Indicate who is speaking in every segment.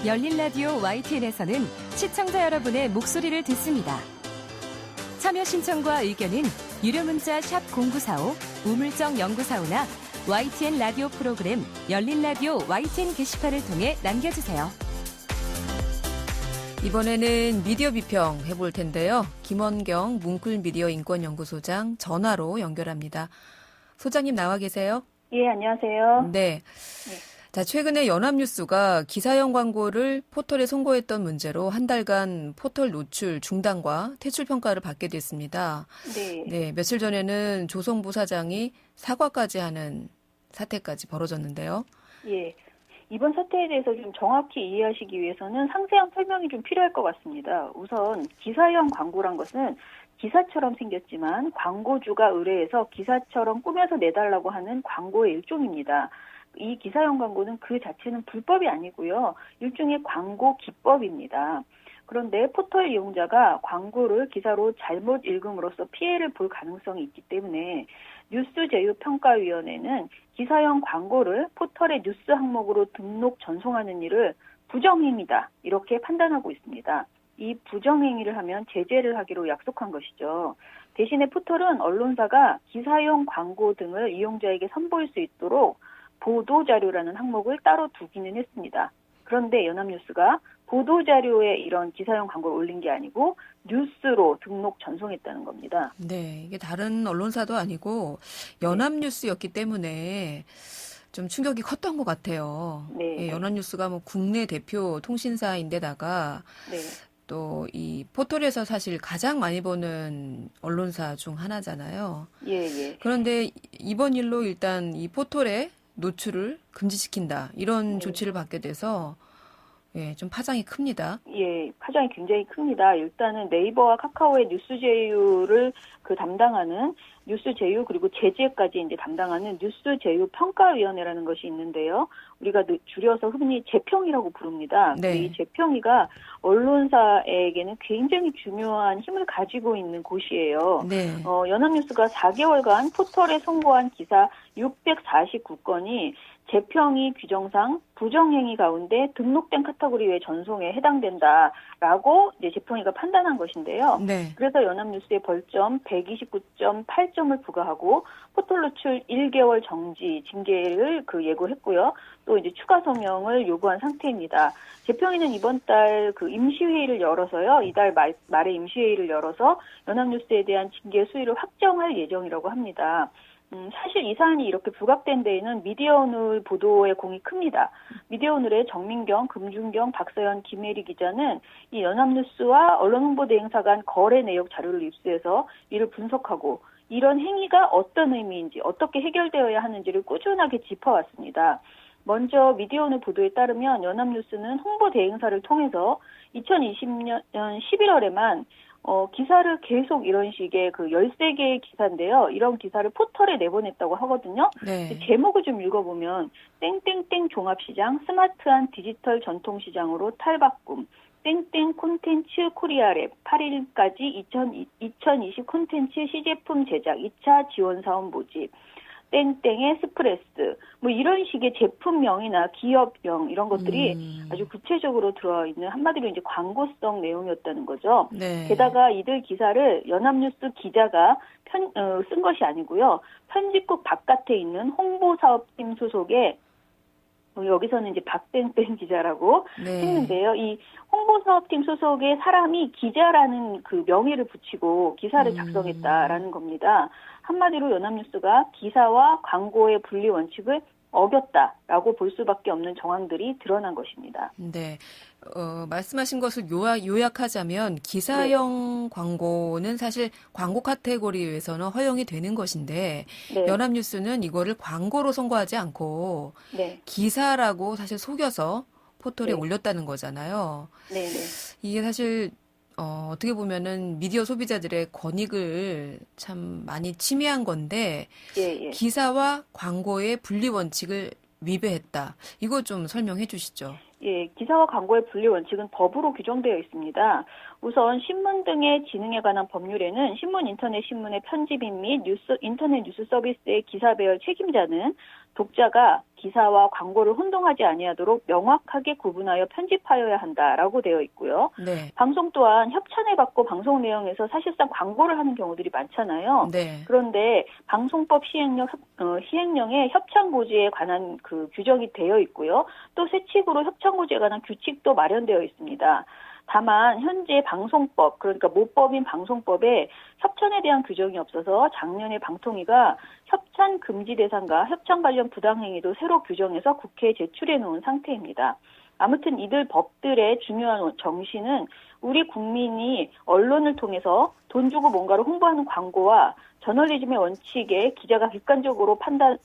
Speaker 1: 열린 라디오 YTN에서는 시청자 여러분의 목소리를 듣습니다. 참여 신청과 의견은 유료 문자 샵 0945, 우물정 0945나 YTN 라디오 프로그램 열린 라디오 YTN 게시판을 통해 남겨주세요. 이번에는 미디어 비평 해볼 텐데요. 김원경 뭉클미디어 인권연구소장 전화로 연결합니다. 소장님 나와 계세요?
Speaker 2: 예, 안녕하세요.
Speaker 1: 네. 자, 최근에 연합뉴스가 기사형 광고를 포털에 송고했던 문제로 한 달간 포털 노출 중단과 퇴출 평가를 받게 됐습니다.
Speaker 2: 네.
Speaker 1: 네, 며칠 전에는 조성부 사장이 사과까지 하는 사태까지 벌어졌는데요.
Speaker 2: 예. 이번 사태에 대해서 좀 정확히 이해하시기 위해서는 상세한 설명이 좀 필요할 것 같습니다. 우선 기사형 광고란 것은 기사처럼 생겼지만 광고주가 의뢰해서 기사처럼 꾸며서 내달라고 하는 광고의 일종입니다. 이 기사형 광고는 그 자체는 불법이 아니고요. 일종의 광고 기법입니다. 그런데 포털 이용자가 광고를 기사로 잘못 읽음으로써 피해를 볼 가능성이 있기 때문에 뉴스제휴평가위원회는 기사형 광고를 포털의 뉴스 항목으로 등록 전송하는 일을 부정행위다 이렇게 판단하고 있습니다. 이 부정행위를 하면 제재를 하기로 약속한 것이죠. 대신에 포털은 언론사가 기사용 광고 등을 이용자에게 선보일 수 있도록 보도자료라는 항목을 따로 두기는 했습니다. 그런데 연합뉴스가 보도자료에 이런 기사용 광고를 올린 게 아니고 뉴스로 등록 전송했다는 겁니다.
Speaker 1: 네, 이게 다른 언론사도 아니고 연합뉴스였기 때문에 좀 충격이 컸던 것 같아요.
Speaker 2: 네.
Speaker 1: 예, 연합뉴스가 뭐 국내 대표 통신사인데다가
Speaker 2: 네.
Speaker 1: 또 이 포털에서 사실 가장 많이 보는 언론사 중 하나잖아요.
Speaker 2: 예.
Speaker 1: 그런데 이번 일로 일단 이 포털에 노출을 금지시킨다. 이런 조치를 받게 돼서 예, 좀 파장이 큽니다.
Speaker 2: 예, 파장이 굉장히 큽니다. 일단은 네이버와 카카오의 뉴스 제휴를 담당하는 뉴스 제휴 그리고 제재까지 이제 담당하는 뉴스 제휴 평가위원회라는 것이 있는데요. 우리가 줄여서 흔히 재평이라고 부릅니다.
Speaker 1: 네.
Speaker 2: 이 재평이가 언론사에게는 굉장히 중요한 힘을 가지고 있는 곳이에요.
Speaker 1: 네.
Speaker 2: 연합뉴스가 4개월간 포털에 송고한 기사 649건이 재평이 규정상 부정행위 가운데 등록된 카테고리 외 전송에 해당된다라고 이제 재평이가 판단한 것인데요.
Speaker 1: 네.
Speaker 2: 그래서 연합뉴스에 벌점 129.8점을 부과하고 포털 노출 1개월 정지 징계를 예고했고요. 또 이제 추가 성명을 요구한 상태입니다. 재평이는 이번 달 임시회의를 열어서요. 이달 말에 임시회의를 열어서 연합뉴스에 대한 징계 수위를 확정할 예정이라고 합니다. 사실 이 사안이 이렇게 부각된 데에는 미디어오늘 보도의 공이 큽니다. 미디어오늘의 정민경, 금준경, 박서연, 김혜리 기자는 이 연합뉴스와 언론홍보대행사 간 거래 내역 자료를 입수해서 이를 분석하고 이런 행위가 어떤 의미인지 어떻게 해결되어야 하는지를 꾸준하게 짚어왔습니다. 먼저 미디어오늘 보도에 따르면 연합뉴스는 홍보대행사를 통해서 2020년 11월에만 기사를 계속 이런 식의 13개의 기사인데요. 이런 기사를 포털에 내보냈다고 하거든요.
Speaker 1: 네.
Speaker 2: 제목을 좀 읽어보면 땡땡땡 종합시장 스마트한 디지털 전통시장으로 탈바꿈 땡땡 콘텐츠 코리아랩 8일까지 2020 콘텐츠 시제품 제작 2차 지원사업 모집 땡땡의 스프레스 뭐 이런 식의 제품명이나 기업명 이런 것들이 아주 구체적으로 들어있는 한마디로 이제 광고성 내용이었다는 거죠.
Speaker 1: 네.
Speaker 2: 게다가 이들 기사를 연합뉴스 기자가 쓴 것이 아니고요. 편집국 바깥에 있는 홍보사업팀 소속의 여기서는 이제 박땡땡 기자라고 했는데요. 이 홍보사업팀 소속의 사람이 기자라는 명예를 붙이고 기사를 작성했다라는 겁니다. 한마디로 연합뉴스가 기사와 광고의 분리 원칙을 어겼다라고 볼 수밖에 없는 정황들이 드러난 것입니다.
Speaker 1: 네. 말씀하신 것을 요약하자면 기사형 광고는 사실 광고 카테고리에서는 허용이 되는 것인데
Speaker 2: 네.
Speaker 1: 연합뉴스는 이거를 광고로 선고하지 않고 기사라고 사실 속여서 포털에 올렸다는 거잖아요.
Speaker 2: 네.
Speaker 1: 이게 사실 어떻게 보면은 미디어 소비자들의 권익을 참 많이 침해한 건데 기사와 광고의 분리 원칙을 위배했다. 이거 좀 설명해 주시죠.
Speaker 2: 예, 기사와 광고의 분리 원칙은 법으로 규정되어 있습니다. 우선 신문 등의 지능에 관한 법률에는 신문, 인터넷 신문의 편집인 및 인터넷 뉴스 서비스의 기사 배열 책임자는 독자가 기사와 광고를 혼동하지 아니하도록 명확하게 구분하여 편집하여야 한다라고 되어 있고요.
Speaker 1: 네.
Speaker 2: 방송 또한 협찬을 받고 방송 내용에서 사실상 광고를 하는 경우들이 많잖아요.
Speaker 1: 네.
Speaker 2: 그런데 방송법 시행령에 협찬 고지에 관한 그 규정이 되어 있고요. 또 새 칙으로 협찬 고지에 관한 규칙도 마련되어 있습니다. 다만 현재 방송법, 그러니까 모법인 방송법에 협찬에 대한 규정이 없어서 작년에 방통위가 협찬 금지 대상과 협찬 관련 부당행위도 새로 규정해서 국회에 제출해 놓은 상태입니다. 아무튼 이들 법들의 중요한 정신은 우리 국민이 언론을 통해서 돈 주고 뭔가를 홍보하는 광고와 저널리즘의 원칙에 기자가 객관적으로 판단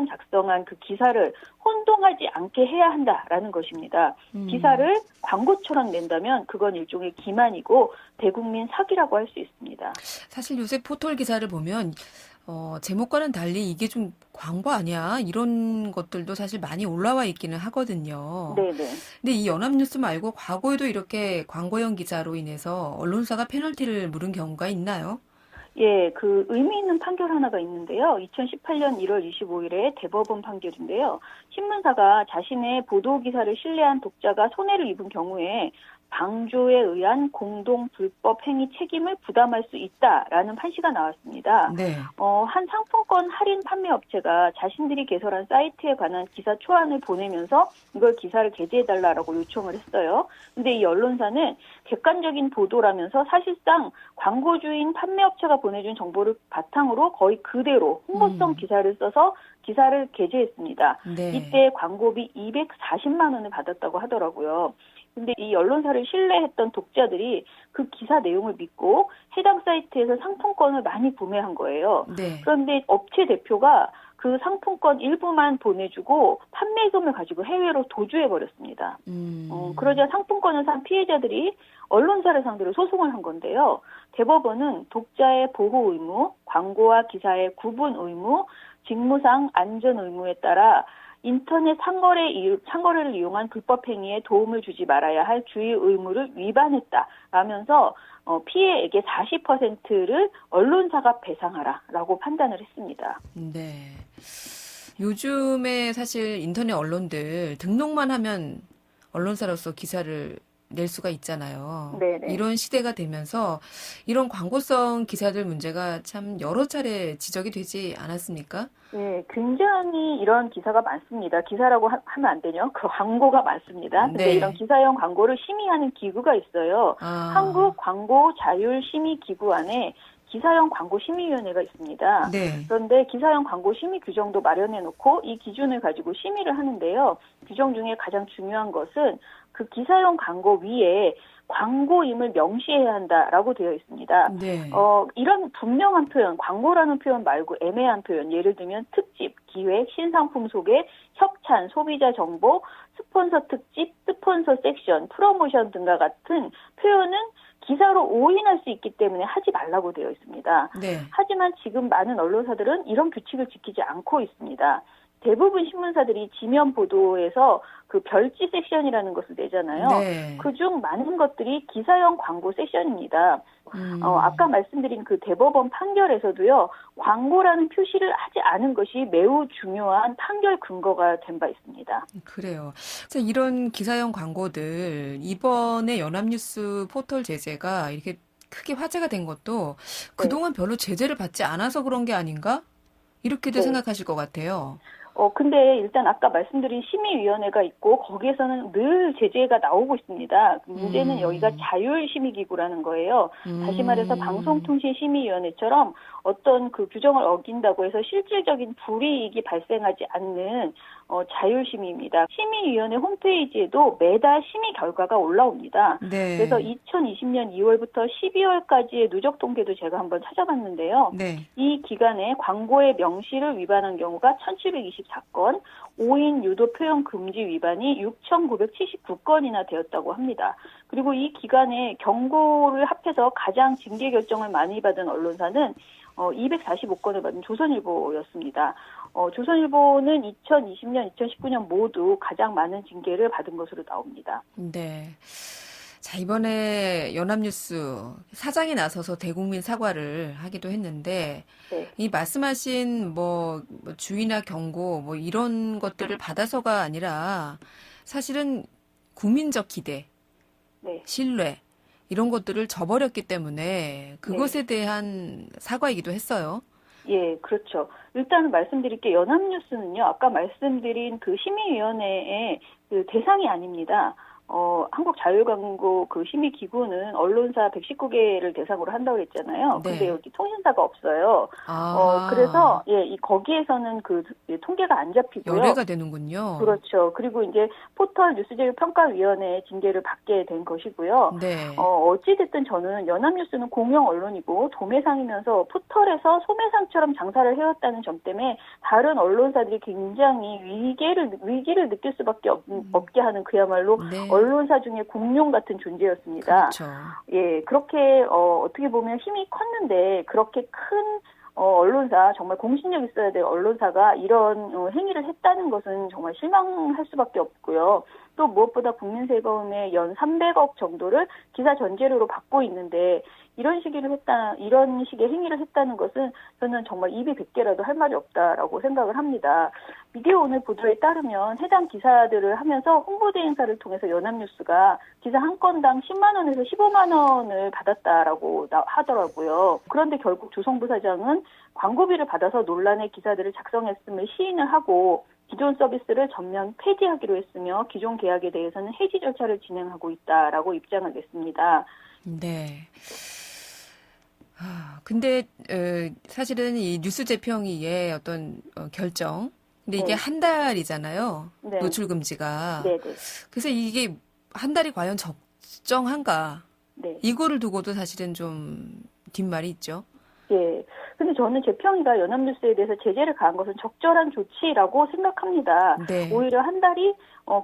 Speaker 2: 작성한 그 기사를 혼동하지 않게 해야 한다라는 것입니다. 기사를 광고처럼 낸다면 그건 일종의 기만이고 대국민 사기라고 할 수 있습니다.
Speaker 1: 사실 요새 포털 기사를 보면 제목과는 달리 이게 좀 광고 아니야? 이런 것들도 사실 많이 올라와 있기는 하거든요.
Speaker 2: 네네.
Speaker 1: 근데 이 연합뉴스 말고 과거에도 이렇게 광고형 기사로 인해서 언론사가 페널티를 물은 경우가 있나요?
Speaker 2: 예, 그 의미 있는 판결 하나가 있는데요. 2018년 1월 25일에 대법원 판결인데요. 신문사가 자신의 보도 기사를 신뢰한 독자가 손해를 입은 경우에 방조에 의한 공동 불법 행위 책임을 부담할 수 있다라는 판시가 나왔습니다.
Speaker 1: 네.
Speaker 2: 한 상품권 할인 판매 업체가 자신들이 개설한 사이트에 관한 기사 초안을 보내면서 이걸 기사를 게재해달라고 요청을 했어요. 근데 이 언론사는 객관적인 보도라면서 사실상 광고주인 판매업체가 보내준 정보를 바탕으로 거의 그대로 홍보성 기사를 써서 기사를 게재했습니다.
Speaker 1: 네.
Speaker 2: 이때 광고비 240만 원을 받았다고 하더라고요. 근데 이 언론사를 신뢰했던 독자들이 그 기사 내용을 믿고 해당 사이트에서 상품권을 많이 구매한 거예요.
Speaker 1: 네.
Speaker 2: 그런데 업체 대표가 그 상품권 일부만 보내주고 판매금을 가지고 해외로 도주해버렸습니다. 그러자 상품권을 산 피해자들이 언론사를 상대로 소송을 한 건데요. 대법원은 독자의 보호 의무, 광고와 기사의 구분 의무, 직무상 안전 의무에 따라 인터넷 상거래를 이용한 불법 행위에 도움을 주지 말아야 할 주의 의무를 위반했다라면서 피해액의 40%를 언론사가 배상하라라고 판단을 했습니다.
Speaker 1: 네. 요즘에 사실 인터넷 언론들 등록만 하면 언론사로서 기사를 낼 수가 있잖아요.
Speaker 2: 네네.
Speaker 1: 이런 시대가 되면서 이런 광고성 기사들 문제가 참 여러 차례 지적이 되지 않았습니까?
Speaker 2: 네, 굉장히 이런 기사가 많습니다. 기사라고 하면 안 되죠. 그 광고가 많습니다. 근데
Speaker 1: 네.
Speaker 2: 이런 기사형 광고를 심의하는 기구가 있어요. 한국 광고 자율 심의 기구 안에 기사형 광고 심의위원회가 있습니다.
Speaker 1: 네.
Speaker 2: 그런데 기사형 광고 심의 규정도 마련해 놓고 이 기준을 가지고 심의를 하는데요. 규정 중에 가장 중요한 것은 그 기사형 광고 위에 광고임을 명시해야 한다라고 되어 있습니다.
Speaker 1: 네.
Speaker 2: 이런 분명한 표현, 광고라는 표현 말고 애매한 표현, 예를 들면 특집, 기획, 신상품 소개, 협찬, 소비자 정보, 스폰서 특집, 스폰서 섹션, 프로모션 등과 같은 표현은 기사로 오인할 수 있기 때문에 하지 말라고 되어 있습니다.
Speaker 1: 네.
Speaker 2: 하지만 지금 많은 언론사들은 이런 규칙을 지키지 않고 있습니다. 대부분 신문사들이 지면 보도에서 그 별지 섹션이라는 것을 내잖아요.
Speaker 1: 네.
Speaker 2: 그중 많은 것들이 기사형 광고 섹션입니다. 아까 말씀드린 그 대법원 판결에서도요, 광고라는 표시를 하지 않은 것이 매우 중요한 판결 근거가 된 바 있습니다.
Speaker 1: 그래요. 자, 이런 기사형 광고들 이번에 연합뉴스 포털 제재가 이렇게 크게 화제가 된 것도 그동안 별로 제재를 받지 않아서 그런 게 아닌가? 이렇게도
Speaker 2: 네.
Speaker 1: 생각하실 것 같아요.
Speaker 2: 근데 일단 아까 말씀드린 심의위원회가 있고 거기에서는 늘 제재가 나오고 있습니다. 문제는 여기가 자율심의기구라는 거예요. 다시 말해서 방송통신심의위원회처럼 어떤 그 규정을 어긴다고 해서 실질적인 불이익이 발생하지 않는 자율심의입니다. 심의위원회 홈페이지에도 매달 심의 결과가 올라옵니다.
Speaker 1: 네.
Speaker 2: 그래서 2020년 2월부터 12월까지의 누적 통계도 제가 한번 찾아봤는데요.
Speaker 1: 네.
Speaker 2: 이 기간에 광고의 명시를 위반한 경우가 1724건, 오인 유도 표현 금지 위반이 6,979건이나 되었다고 합니다. 그리고 이 기간에 경고를 합해서 가장 징계 결정을 많이 받은 언론사는 245건을 받은 조선일보였습니다. 조선일보는 2020년, 2019년 모두 가장 많은 징계를 받은 것으로 나옵니다.
Speaker 1: 네.
Speaker 3: 자, 이번에 연합뉴스 사장이 나서서 대국민 사과를 하기도 했는데,
Speaker 2: 네.
Speaker 3: 이 말씀하신 뭐 주의나 경고 뭐 이런 것들을 받아서가 아니라 사실은 국민적 기대,
Speaker 2: 네.
Speaker 3: 신뢰, 이런 것들을 저버렸기 때문에 그것에 대한 사과이기도 했어요.
Speaker 2: 예, 그렇죠. 일단 말씀드릴 게 연합뉴스는요, 아까 말씀드린 그 심의위원회의 그 대상이 아닙니다. 한국자율광고 그 심의기구는 언론사 119개를 대상으로 한다고 그랬잖아요.
Speaker 3: 네.
Speaker 2: 근데 여기 통신사가 없어요. 그래서, 이 거기에서는 그 통계가 안 잡히고요.
Speaker 3: 열애가 되는군요.
Speaker 2: 그렇죠. 그리고 이제 포털 뉴스제휴평가위원회 징계를 받게 된 것이고요.
Speaker 3: 네.
Speaker 2: 어찌됐든 저는 연합뉴스는 공영 언론이고 도매상이면서 포털에서 소매상처럼 장사를 해왔다는 점 때문에 다른 언론사들이 굉장히 위기를 느낄 수밖에 없게 하는 그야말로
Speaker 3: 네.
Speaker 2: 언론사 중에 공룡 같은 존재였습니다.
Speaker 3: 그렇죠.
Speaker 2: 예, 그렇게 어떻게 보면 힘이 컸는데 그렇게 큰 언론사, 정말 공신력 있어야 될 언론사가 이런 행위를 했다는 것은 정말 실망할 수밖에 없고요. 또 무엇보다 국민세금의 연 300억 정도를 기사 전재료로 받고 있는데 이런 식의 행위를 했다는 것은 저는 정말 입이 100개라도 할 말이 없다라고 생각을 합니다. 미디어 오늘 보도에 따르면 해당 기사들을 하면서 홍보대 행사를 통해서 연합뉴스가 기사 한 건당 10만 원에서 15만 원을 받았다라고 하더라고요. 그런데 결국 조성부 사장은 광고비를 받아서 논란의 기사들을 작성했음을 시인을 하고 기존 서비스를 전면 폐지하기로 했으며 기존 계약에 대해서는 해지 절차를 진행하고 있다라고 입장을 냈습니다.
Speaker 3: 네. 근데 사실은 이 뉴스 재평위의 어떤 결정, 근데 이게
Speaker 2: 네.
Speaker 3: 한 달이잖아요.
Speaker 2: 네.
Speaker 3: 노출 금지가.
Speaker 2: 네네.
Speaker 3: 그래서 이게 한 달이 과연 적정한가?
Speaker 2: 네.
Speaker 3: 이거를 두고도 사실은 좀 뒷말이 있죠.
Speaker 2: 예. 근데 저는 재평이가 연합뉴스에 대해서 제재를 가한 것은 적절한 조치라고 생각합니다.
Speaker 3: 네.
Speaker 2: 오히려 한 달이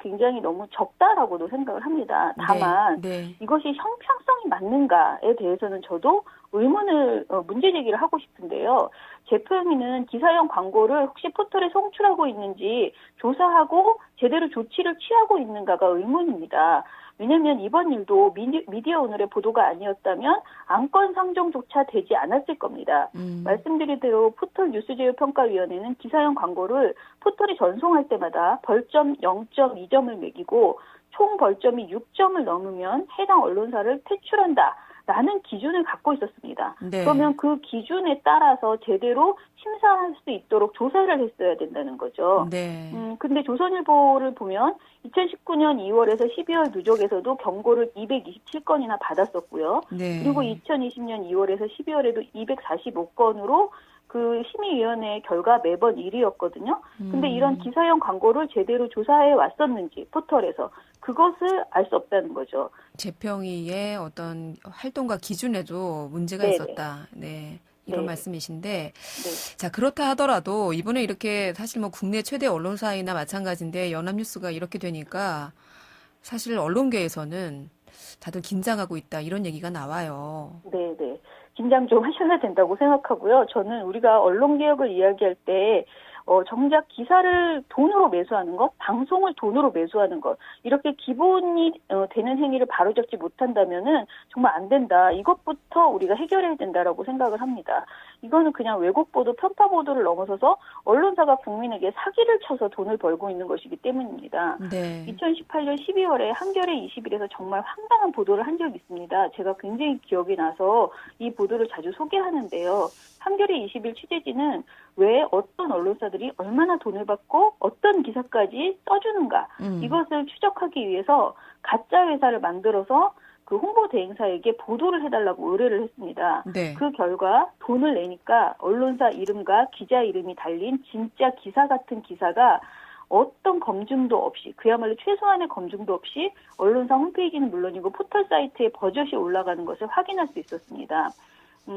Speaker 2: 굉장히 너무 적다라고도 생각을 합니다. 다만
Speaker 3: 네.
Speaker 2: 이것이 형평성이 맞는가에 대해서는 저도 문제 제기를 하고 싶은데요. 재평이는 기사형 광고를 혹시 포털에 송출하고 있는지 조사하고 제대로 조치를 취하고 있는가가 의문입니다. 왜냐하면 이번 일도 미디어 오늘의 보도가 아니었다면 안건 상정조차 되지 않았을 겁니다. 말씀드린 대로 포털 뉴스제휴평가위원회는 기사형 광고를 포털이 전송할 때마다 벌점 0.2점을 매기고 총 벌점이 6점을 넘으면 해당 언론사를 퇴출한다라는 기준을 갖고 있었습니다.
Speaker 3: 네.
Speaker 2: 그러면 그 기준에 따라서 제대로 심사할 수 있도록 조사를 했어야 된다는 거죠.
Speaker 3: 네.
Speaker 2: 근데 조선일보를 보면 2019년 2월에서 12월 누적에서도 경고를 227건이나 받았었고요.
Speaker 3: 네.
Speaker 2: 그리고 2020년 2월에서 12월에도 245건으로 그 심의위원회 결과 매번 1위였거든요. 근데 이런 기사형 광고를 제대로 조사해 왔었는지 포털에서 그것을 알 수 없다는 거죠.
Speaker 3: 재평위의 어떤 활동과 기준에도 문제가
Speaker 2: 네네.
Speaker 3: 있었다. 네. 이런
Speaker 2: 네.
Speaker 3: 말씀이신데,
Speaker 2: 네.
Speaker 3: 자, 그렇다 하더라도 이번에 이렇게 사실 뭐 국내 최대 언론사이나 마찬가지인데 연합뉴스가 이렇게 되니까 사실 언론계에서는 다들 긴장하고 있다 이런 얘기가 나와요.
Speaker 2: 네. 긴장 좀 하셔야 된다고 생각하고요. 저는 우리가 언론개혁을 이야기할 때 정작 기사를 돈으로 매수하는 것, 방송을 돈으로 매수하는 것, 이렇게 기본이 되는 행위를 바로잡지 못한다면은 정말 안 된다. 이것부터 우리가 해결해야 된다라고 생각을 합니다. 이거는 그냥 왜곡 보도, 편파 보도를 넘어서서 언론사가 국민에게 사기를 쳐서 돈을 벌고 있는 것이기 때문입니다.
Speaker 3: 네.
Speaker 2: 2018년 12월에 한겨레 20일에서 정말 황당한 보도를 한 적이 있습니다. 제가 굉장히 기억이 나서 이 보도를 자주 소개하는데요. 한겨레 20일 취재진은 왜 어떤 언론사들이 얼마나 돈을 받고 어떤 기사까지 써주는가 이것을 추적하기 위해서 가짜 회사를 만들어서 그 홍보 대행사에게 보도를 해달라고 의뢰를 했습니다.
Speaker 3: 네.
Speaker 2: 그 결과 돈을 내니까 언론사 이름과 기자 이름이 달린 진짜 기사 같은 기사가 어떤 검증도 없이 그야말로 최소한의 검증도 없이 언론사 홈페이지는 물론이고 포털 사이트에 버젓이 올라가는 것을 확인할 수 있었습니다.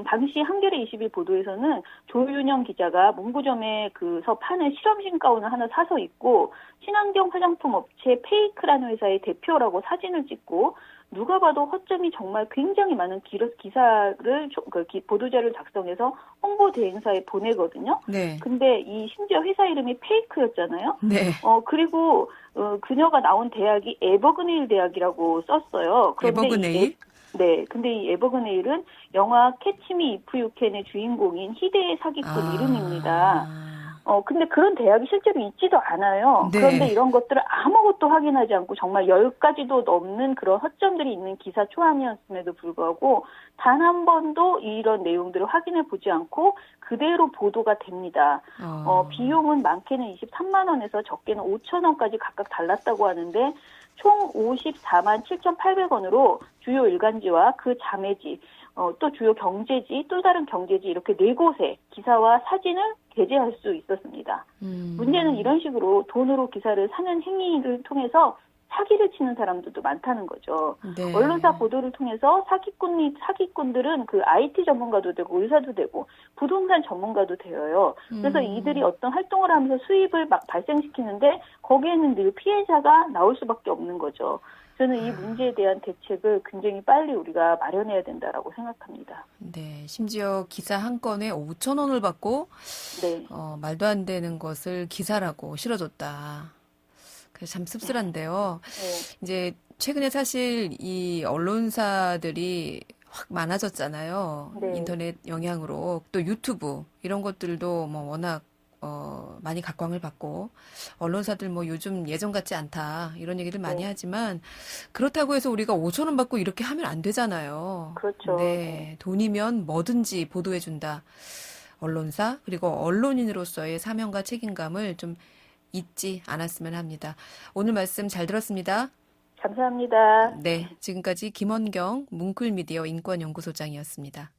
Speaker 2: 당시 한겨레 20일 보도에서는 조윤영 기자가 문구점에서 파는 실험신 가운을 하나 사서 입고 친환경 화장품 업체 페이크라는 회사의 대표라고 사진을 찍고 누가 봐도 허점이 정말 굉장히 많은 기사를 보도자를 작성해서 홍보 대행사에 보내거든요.
Speaker 3: 네.
Speaker 2: 근데 이 심지어 회사 이름이 페이크였잖아요.
Speaker 3: 네.
Speaker 2: 그리고 그녀가 나온 대학이 에버그네일 대학이라고 썼어요. 그런데
Speaker 3: 에버그네일?
Speaker 2: 네, 근데 이 에버그네일은 영화 캐치미 이프 유 캔의 주인공인 희대의 사기꾼 이름입니다. 근데 그런 대학이 실제로 있지도 않아요.
Speaker 3: 네.
Speaker 2: 그런데 이런 것들을 아무것도 확인하지 않고 정말 10가지도 넘는 그런 허점들이 있는 기사 초안이었음에도 불구하고 단 한 번도 이런 내용들을 확인해 보지 않고 그대로 보도가 됩니다. 비용은 많게는 23만 원에서 적게는 5천 원까지 각각 달랐다고 하는데 총 54만 7,800원으로 주요 일간지와 그 자매지, 또 주요 경제지, 또 다른 경제지 이렇게 4곳에 기사와 사진을 게재할 수 있었습니다. 문제는 이런 식으로 돈으로 기사를 사는 행위를 통해서 사기를 치는 사람들도 많다는 거죠.
Speaker 3: 네.
Speaker 2: 언론사 보도를 통해서 사기꾼들은 그 IT 전문가도 되고 의사도 되고 부동산 전문가도 되어요. 그래서 이들이 어떤 활동을 하면서 수입을 막 발생시키는데 거기에는 늘 피해자가 나올 수밖에 없는 거죠. 저는 이 문제에 대한 대책을 굉장히 빨리 우리가 마련해야 된다라고 생각합니다.
Speaker 3: 네, 심지어 기사 한 건에 5천 원을 받고
Speaker 2: 네.
Speaker 3: 말도 안 되는 것을 기사라고 실어줬다. 그래서 참 씁쓸한데요.
Speaker 2: 네.
Speaker 3: 이제 최근에 사실 이 언론사들이 확 많아졌잖아요.
Speaker 2: 네.
Speaker 3: 인터넷 영향으로 또 유튜브 이런 것들도 뭐 워낙 많이 각광을 받고 언론사들 뭐 요즘 예전 같지 않다 이런 얘기들 많이
Speaker 2: 네.
Speaker 3: 하지만 그렇다고 해서 우리가 5천 원 받고 이렇게 하면 안 되잖아요.
Speaker 2: 그렇죠.
Speaker 3: 네, 돈이면 뭐든지 보도해준다. 언론사 그리고 언론인으로서의 사명과 책임감을 좀 잊지 않았으면 합니다. 오늘 말씀 잘 들었습니다.
Speaker 2: 감사합니다.
Speaker 3: 네, 지금까지 김원경 뭉클미디어 인권연구소장이었습니다.